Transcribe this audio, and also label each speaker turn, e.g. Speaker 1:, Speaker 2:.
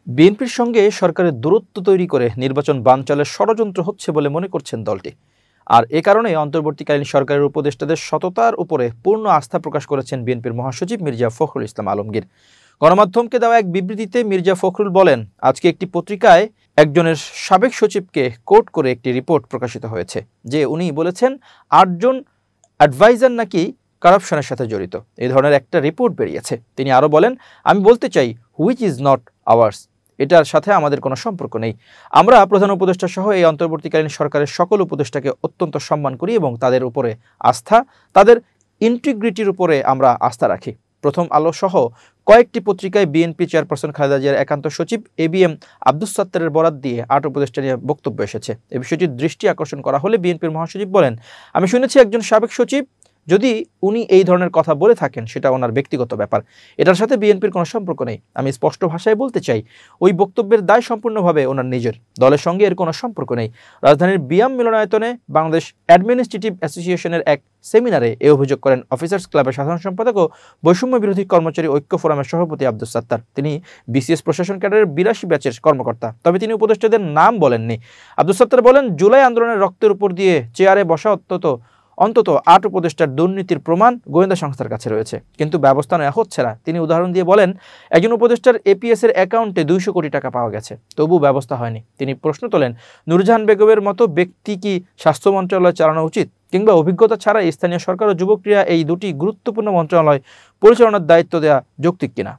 Speaker 1: বিএনপির সঙ্গে সরকারের দূরত্ব তৈরি করে নির্বাচন বানচালের ষড়যন্ত্র হচ্ছে বলে মনে করছেন দলটি। আর এ কারণে অন্তর্বর্তীকালীন সরকারের উপদেষ্টাদের সততার উপরে পূর্ণ আস্থা প্রকাশ করেছেন বিএনপির মহাসচিব মির্জা ফখরুল ইসলাম আলমগীর। গণমাধ্যমকে দেওয়া এক বিবৃতিতে মির্জা ফখরুল বলেন, আজকে একটি পত্রিকায় একজনের সাবেক সচিবকে কোট করে একটি রিপোর্ট প্রকাশিত হয়েছে যে উনি বলেছেন ৮ জন অ্যাডভাইজার নাকি কারাপশনের সাথে জড়িত। এই ধরনের একটা রিপোর্ট বেরিয়েছে। তিনি আরও বলেন, আমি বলতে চাই হুইচ ইজ নট আওয়ার্স, এটার সাথে আমাদের কোনো সম্পর্ক নেই। আমরা প্রধান উপদেষ্টা সহ এই অন্তর্বর্তীকালীন সরকারের সকল উপদেষ্টাকে অত্যন্ত সম্মান করি এবং তাদের উপরে আস্থা, তাদের ইন্টিগ্রিটির উপরে আমরা আস্থা রাখি। প্রথম আলো সহ কয়েকটি পত্রিকায় বিএনপি চেয়ারপারসন খালেদা জিয়ার একান্ত সচিব এবিএম আব্দুস সাত্তারের বরাত দিয়ে ৮ উপদেষ্টা নিয়ে বক্তব্য এসেছে। এ বিষয়টির দৃষ্টি আকর্ষণ করা হলে বিএনপির মহাসচিব বলেন, আমি শুনেছি একজন সাবেক সচিব, যদি উনি এই ধরনের কথা বলে থাকেন সেটা ওনার ব্যক্তিগত ব্যাপার, এটার সাথে বিএনপির কোনো সম্পর্ক নেই। আমি স্পষ্ট ভাষায় বলতে চাই, ওই বক্তব্যের দায় সম্পূর্ণভাবে ওনার নিজের, দলের সঙ্গে এর কোনো সম্পর্ক নেই। রাজধানীর বিয়াম মিলনায়তনে বাংলাদেশ অ্যাডমিনিস্ট্রেটিভ অ্যাসোসিয়েশনের এক সেমিনারে এ অভিযোগ করেন অফিসার্স ক্লাবের সাধারণ সম্পাদক ও বৈষম্য বিরোধী কর্মচারী ঐক্য ফোরামের সভাপতি আব্দুস সাত্তার। তিনি বিসিএস প্রশাসন ক্যাডারের ৮২ ব্যাচের কর্মকর্তা, তবে তিনি উপদেষ্টাদের নাম বলেননি। আব্দুস সাত্তার বলেন, জুলাই আন্দোলনের রক্তের উপর দিয়ে চেয়ারে বসা অন্তত ৮ উপদেষ্টার দুর্নীতির প্রমাণ গোয়েন্দা সংস্থার কাছে রয়েছে, কিন্তু ব্যবস্থা নেওয়া হচ্ছে না। তিনি উদাহরণ দিয়ে বলেন, একজন উপদেষ্টার এপিএস এর অ্যাকাউন্টে ২০০ কোটি টাকা পাওয়া গেছে, তবু ব্যবস্থা হয়নি। তিনি প্রশ্ন তোলেন, নূরজাহান বেগমের মতো ব্যক্তি কি স্বাস্থ্য মন্ত্রণালয় চালানো উচিত, কিংবা অভিজ্ঞতা ছাড়া স্থানীয় সরকার ও যুবক্রিয়া এই দুটি গুরুত্বপূর্ণ মন্ত্রণালয় পরিচালনার দায়িত্ব দেওয়া যৌক্তিক কিনা?